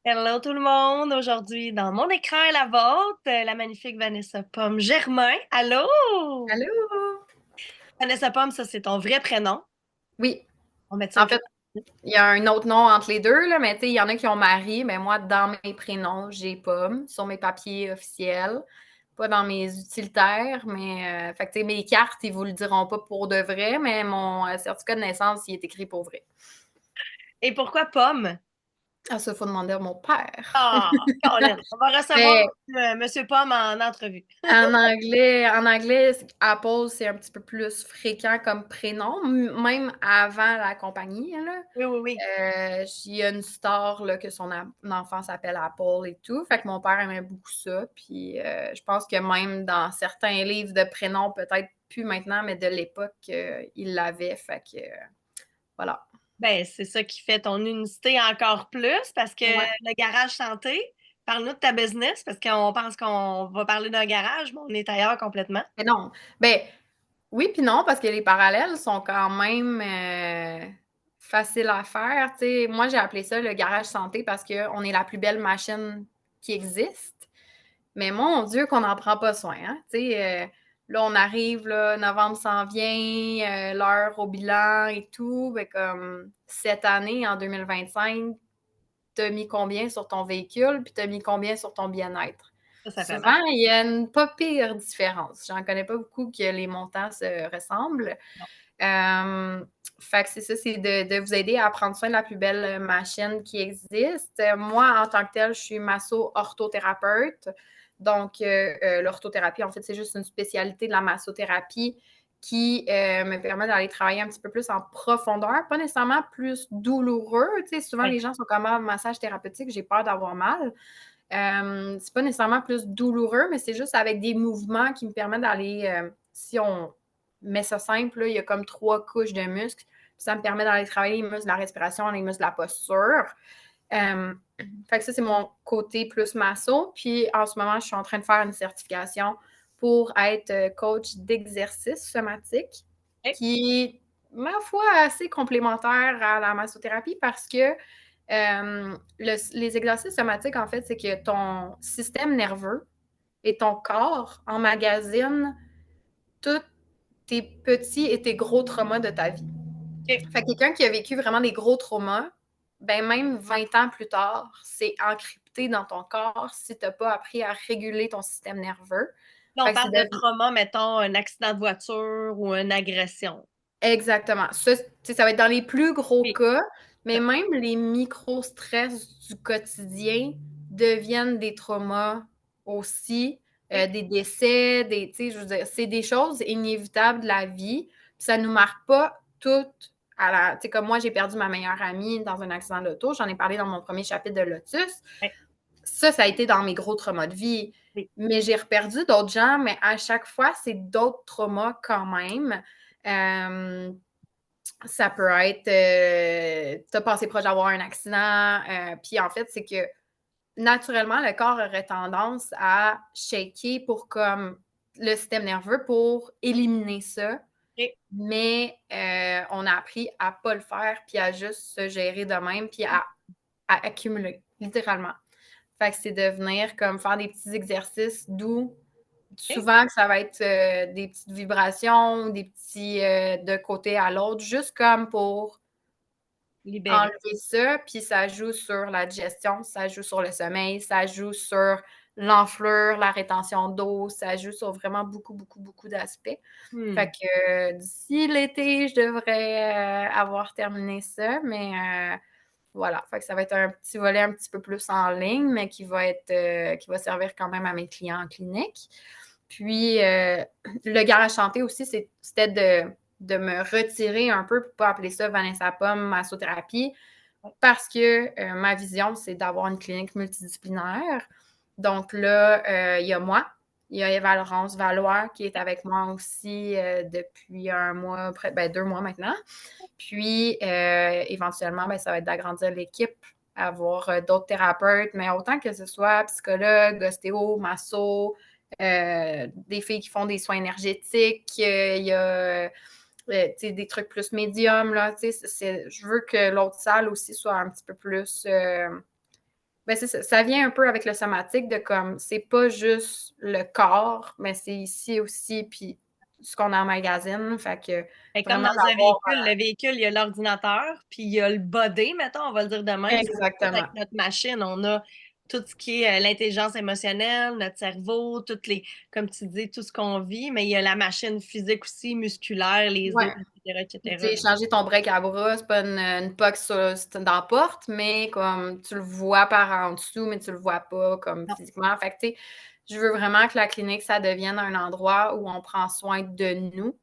Hello tout le monde! Aujourd'hui, dans mon écran et la vôtre, la magnifique Vanessa Pomme Germain. Allô! Allô? Vanessa Pomme, ça c'est ton vrai prénom. Oui. On met ça En au clair. fait, il y a un autre nom entre les deux, là, mais tu sais, il y en a qui ont Marie, mais moi, dans mes prénoms, j'ai Pomme, sur mes papiers officiels, pas dans mes utilitaires, mais fait que, tu sais, mes cartes, ils vous le diront pas pour de vrai, mais mon certificat de naissance, il est écrit pour vrai. Et pourquoi Pomme? Ah, ça, il faut demander à mon père. Ah, Colin, on va recevoir Mais Monsieur Pomme en entrevue. en anglais, Apple, c'est un petit peu plus fréquent comme prénom, même avant la compagnie, là. Oui, oui, oui. Il y a une star là, que enfant s'appelle Apple et tout. Fait que mon père aimait beaucoup ça. Puis je pense que même dans certains livres de prénoms, peut-être plus maintenant, mais de l'époque, il l'avait. Fait que voilà. Ben, c'est ça qui fait ton unicité encore plus parce que Ouais. le garage santé, parle-nous de ta business parce qu'on pense qu'on va parler d'un garage, mais on est ailleurs complètement. Mais non. Ben oui, puis non, parce que les parallèles sont quand même faciles à faire. Tu sais, moi, j'ai appelé ça le garage santé parce qu'on est la plus belle machine qui existe. Mais mon Dieu, qu'on n'en prend pas soin, hein? Tu sais, là, on arrive, là, novembre s'en vient, l'heure au bilan et tout. Ben, comme cette année, en 2025, t'as mis combien sur ton véhicule, puis t'as mis combien sur ton bien-être? Ça fait mal. Souvent, il y a une pas pire différence. J'en connais pas beaucoup que les montants se ressemblent. Euh, Fait que c'est ça, c'est de vous aider à prendre soin de la plus belle machine qui existe. Moi, en tant que telle, je suis masso-orthothérapeute. Donc, l'orthothérapie, en fait, c'est juste une spécialité de la massothérapie qui me permet d'aller travailler un petit peu plus en profondeur, pas nécessairement plus douloureux. Tu sais, souvent, Oui. les gens sont comme ah, massage thérapeutique, j'ai peur d'avoir mal. C'est pas nécessairement plus douloureux, mais c'est juste avec des mouvements qui me permettent d'aller, si on met ça simple, là, il y a comme 3 couches de muscles. Ça me permet d'aller travailler les muscles de la respiration, les muscles de la posture. Euh, Fait que ça, c'est mon côté plus masso. Puis en ce moment, je suis en train de faire une certification pour être coach d'exercice somatique, OK. qui est, ma foi, assez complémentaire à la massothérapie parce que les exercices somatiques, en fait, c'est que ton système nerveux et ton corps emmagasinent tous tes petits et tes gros traumas de ta vie. OK. Fait que quelqu'un qui a vécu vraiment des gros traumas, ben même 20 ans plus tard, c'est encrypté dans ton corps si tu n'as pas appris à réguler ton système nerveux. Là, on Fait que c'est parle de trauma, mettons, un accident de voiture ou une agression. exactement. Ça va être dans les plus gros Oui. cas, mais même les micro-stress du quotidien deviennent des traumas aussi, OK. des décès, je veux dire, c'est des choses inévitables de la vie. Puis ça nous marque pas toutes comme moi, j'ai perdu ma meilleure amie dans un accident d'auto. J'en ai parlé dans mon premier chapitre de Lotus. Ouais. Ça a été dans mes gros traumas de vie. Oui. Mais j'ai reperdu d'autres gens, mais à chaque fois, c'est d'autres traumas quand même. Euh, Ça peut être, tu as passé proche d'avoir un accident. Puis en fait, c'est que naturellement, le corps aurait tendance à shaker pour comme le système nerveux pour éliminer ça. OK. Mais on a appris à ne pas le faire, puis à juste se gérer de même, puis à accumuler, littéralement. Fait que c'est de venir comme faire des petits exercices doux. OK. Souvent que ça va être des petites vibrations, des petits de côté à l'autre, juste comme pour Libéré. enlever ça, puis ça joue sur la digestion, ça joue sur le sommeil, ça joue sur l'enflure, la rétention d'eau, ça joue sur vraiment beaucoup, beaucoup, beaucoup d'aspects. Fait Hmm. que d'ici l'été, je devrais avoir terminé ça, mais voilà. Fait que ça va être un petit volet un petit peu plus en ligne, mais qui va servir quand même à mes clients en clinique. Puis le garage chanté aussi, c'était de me retirer un peu pour pas appeler ça Vanessa Pomme massothérapie parce que ma vision, c'est d'avoir une clinique multidisciplinaire. Donc là, il y a moi, il y a Eva-Laurence Valois qui est avec moi aussi depuis un mois, 2 mois maintenant. Puis éventuellement, ben, ça va être d'agrandir l'équipe, avoir d'autres thérapeutes, mais autant que ce soit psychologue, ostéo, masso, des filles qui font des soins énergétiques, il y a des trucs plus médiums. Là, je veux que l'autre salle aussi soit un petit peu plus Ben c'est ça. Ça vient un peu avec le somatique de comme, c'est pas juste le corps, mais c'est ici aussi, puis ce qu'on emmagasine. Fait que Fait comme vraiment dans un d'avoir. véhicule, le véhicule, il y a l'ordinateur, puis il y a le body, mettons, on va le dire de même. Exactement. Avec notre machine, on a tout ce qui est l'intelligence émotionnelle, notre cerveau, toutes les, comme tu dis, tout ce qu'on vit, mais il y a la machine physique aussi, musculaire, les os, Ouais. etc., Tu etc. sais, changer ton break à bras, c'est pas une POC dans la porte, mais comme tu le vois par en dessous, mais tu le vois pas comme Non. physiquement. Fait que, tu sais, je veux vraiment que la clinique, ça devienne un endroit où on prend soin de nous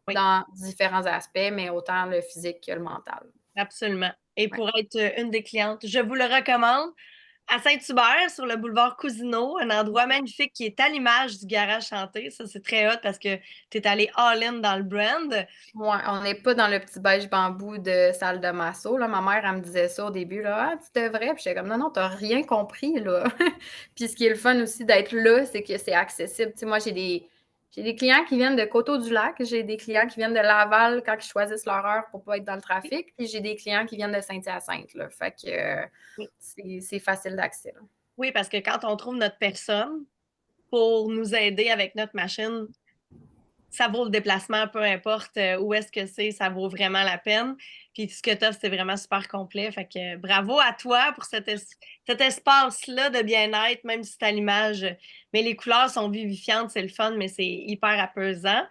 Oui, dans différents aspects, mais autant le physique que le mental. absolument. Et Ouais. pour être une des clientes, je vous le recommande. À Saint-Hubert, sur le boulevard Cousineau, un endroit magnifique qui est à l'image du garage chanté. Ça, c'est très hot parce que tu es allé all-in dans le brand. Ouais, on n'est pas dans le petit beige bambou de salle de masso, là. Ma mère, elle me disait ça au début, là: «Ah, tu devrais», puis j'étais comme: «Non, non, tu rien compris, là». Puis ce qui est le fun aussi d'être là, c'est que c'est accessible. Tu sais, moi, j'ai des clients qui viennent de Coteau-du-Lac, j'ai des clients qui viennent de Laval quand ils choisissent leur heure pour pas être dans le trafic, puis j'ai des clients qui viennent de Saint-Hyacinthe, là. Fait que, Oui. c'est facile d'accès, là. Oui, parce que quand on trouve notre personne pour nous aider avec notre machine, ça vaut le déplacement, peu importe où est-ce que c'est, ça vaut vraiment la peine. Puis ce que tu as, c'est vraiment super complet. Fait que bravo à toi pour cet espace-là de bien-être, même si c'est à l'image. Mais les couleurs sont vivifiantes, c'est le fun, mais c'est hyper apaisant.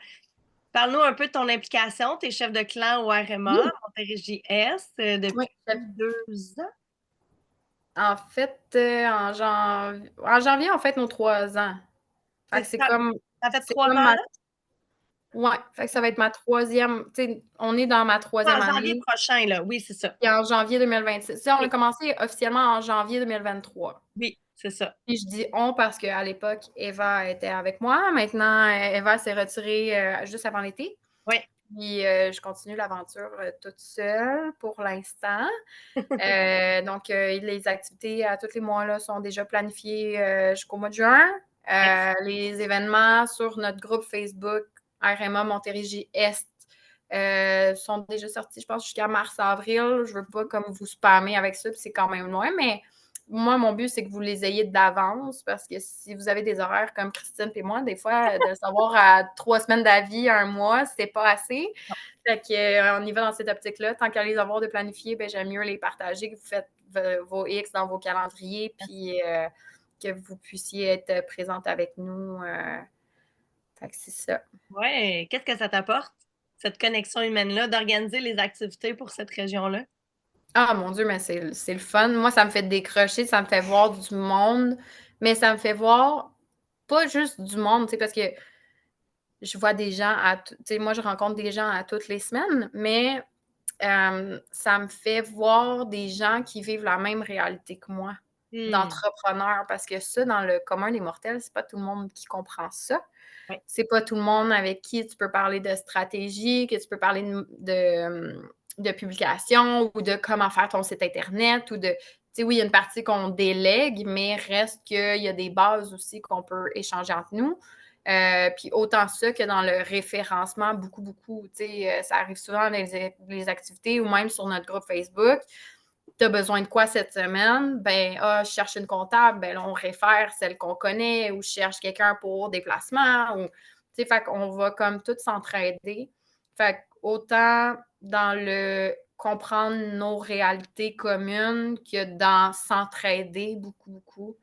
Parle-nous un peu de ton implication. Tu es chef de clan au RMA, Oui, Montérégie Est, oui. depuis 2 ans. En fait, en janvier, on fête nos 3 ans. Fait que C'est c'est ça. comme Ça fait c'est 3 comme ans, ma là? Ouais, fait que ça va être ma troisième. Tu sais, on est dans ma En troisième janvier année, prochain, là. Oui, c'est ça. puis en janvier 2026. Tu sais, on a Oui, commencé officiellement en janvier 2023. oui, c'est ça. Puis je dis «on» parce qu'à l'époque, Eva était avec moi. Maintenant, Eva s'est retirée, juste avant l'été. Oui. Puis, je continue l'aventure, toute seule pour l'instant. Donc, les activités à tous les mois là, sont déjà planifiées jusqu'au mois de juin. Les événements sur notre groupe Facebook RMA Montérégie Est sont déjà sortis, je pense, jusqu'à mars-avril. Je ne veux pas comme vous spammer avec ça, puis c'est quand même loin, mais moi, mon but, c'est que vous les ayez d'avance parce que si vous avez des horaires comme Christine et moi, des fois, de le savoir à 3 semaines d'avis, un mois, c'est pas assez. Fait qu'on y va dans cette optique-là. Tant qu'à les avoir de planifier, ben, j'aime mieux les partager, que vous faites vos X dans vos calendriers, puis que vous puissiez être présente avec nous. Fait que c'est ça. Ouais, qu'est-ce que ça t'apporte, cette connexion humaine-là, d'organiser les activités pour cette région-là? Ah mon Dieu, mais c'est le fun. Moi, ça me fait décrocher, ça me fait voir du monde, mais ça me fait voir pas juste du monde, tu sais, parce que je vois des gens tu sais, moi, je rencontre des gens à toutes les semaines, mais ça me fait voir des gens qui vivent la même réalité que moi, Hmm, d'entrepreneurs, parce que ça, dans le commun des mortels, c'est pas tout le monde qui comprend ça. ouais. C'est pas tout le monde avec qui tu peux parler de stratégie, que tu peux parler de publication ou de comment faire ton site Internet ou de. Tu sais, oui, il y a une partie qu'on délègue, mais reste qu'il y a des bases aussi qu'on peut échanger entre nous. Puis autant ça que dans le référencement, beaucoup, beaucoup. Tu sais, ça arrive souvent dans les activités ou même sur notre groupe Facebook. Tu as besoin de quoi cette semaine? Ben, je cherche une comptable. Ben, là, on réfère celle qu'on connaît ou je cherche quelqu'un pour déplacement. Ou, tu sais, fait qu'on va comme tout s'entraider. Fait autant dans le comprendre nos réalités communes que dans s'entraider beaucoup, beaucoup.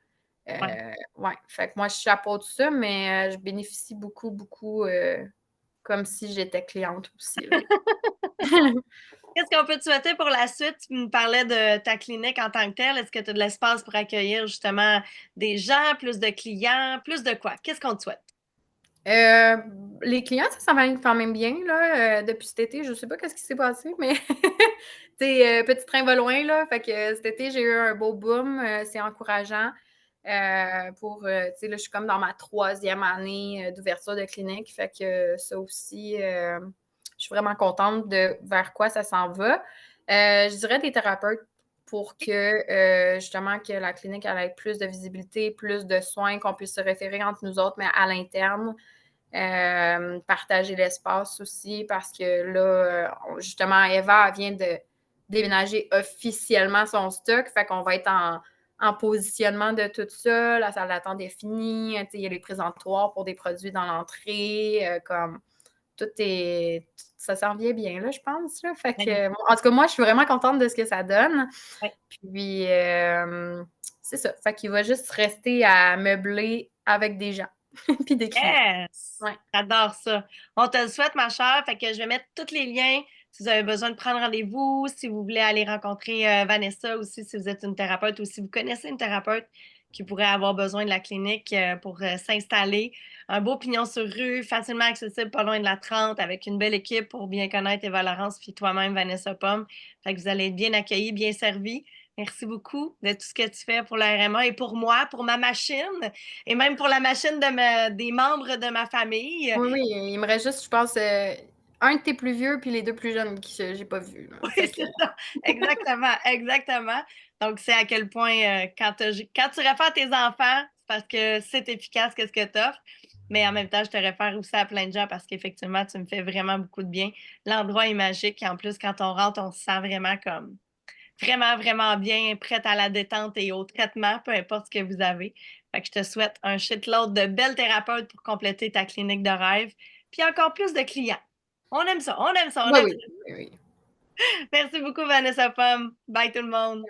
Ouais. Ouais, fait que moi, je chapeaute ça, mais je bénéficie beaucoup, beaucoup comme si j'étais cliente aussi, là. Qu'est-ce qu'on peut te souhaiter pour la suite? Tu me parlais de ta clinique en tant que telle. Est-ce que tu as de l'espace pour accueillir justement des gens, plus de clients, plus de quoi? Qu'est-ce qu'on te souhaite? Euh, les clients, ça va quand même bien, là. Depuis cet été, je sais pas qu'est-ce qui s'est passé, mais tu sais, petit train va loin, là. Fait que cet été, j'ai eu un beau boom. C'est encourageant. Tu sais, là, je suis comme dans ma troisième année d'ouverture de clinique. Fait que ça aussi, je suis vraiment contente de vers quoi ça s'en va. Je dirais des thérapeutes pour que justement que la clinique elle ait plus de visibilité, plus de soins, qu'on puisse se référer entre nous autres, mais à l'interne. Partager l'espace aussi parce que là, justement, Eva vient de déménager officiellement son stock. Fait qu'on va être en positionnement de tout ça. La salle d'attente est finie. Il y a les présentoirs pour des produits dans l'entrée. Comme tout est. Ça s'en vient bien, là, je pense. Là. Fait que, en tout cas, moi, je suis vraiment contente de ce que ça donne. Ouais. Puis, c'est ça. Fait qu'il va juste rester à meubler avec des gens. Puis des clients. Yes! Ouais. J'adore ça. On te le souhaite, ma chère. Fait que je vais mettre tous les liens si vous avez besoin de prendre rendez-vous, si vous voulez aller rencontrer Vanessa aussi, si vous êtes une thérapeute ou si vous connaissez une thérapeute qui pourrait avoir besoin de la clinique pour s'installer. Un beau pignon sur rue, facilement accessible, pas loin de la 30, avec une belle équipe pour bien connaître Eva Laurence puis toi-même, Vanessa Pomme. Fait que vous allez être bien accueillis, bien servis. Merci beaucoup de tout ce que tu fais pour la RMA et pour moi, pour ma machine et même pour la machine des membres de ma famille. Oui, oui, il me reste juste, je pense, un de tes plus vieux puis les deux plus jeunes que j'ai pas vus. Oui, c'est ça. Exactement, exactement. Donc, c'est à quel point, quand tu réfères tes enfants, c'est parce que c'est efficace, qu'est-ce que tu offres. Mais en même temps, je te réfère aussi à plein de gens parce qu'effectivement, tu me fais vraiment beaucoup de bien. L'endroit est magique. Et en plus, quand on rentre, on se sent vraiment comme vraiment, vraiment bien, prête à la détente et au traitement, peu importe ce que vous avez. Fait que je te souhaite un shitload de belles thérapeutes pour compléter ta clinique de rêve. Puis encore plus de clients. On aime ça, on aime ça, on Oui, aime oui, ça. oui, oui. Merci beaucoup, Vanessa Pomme. Bye tout le monde.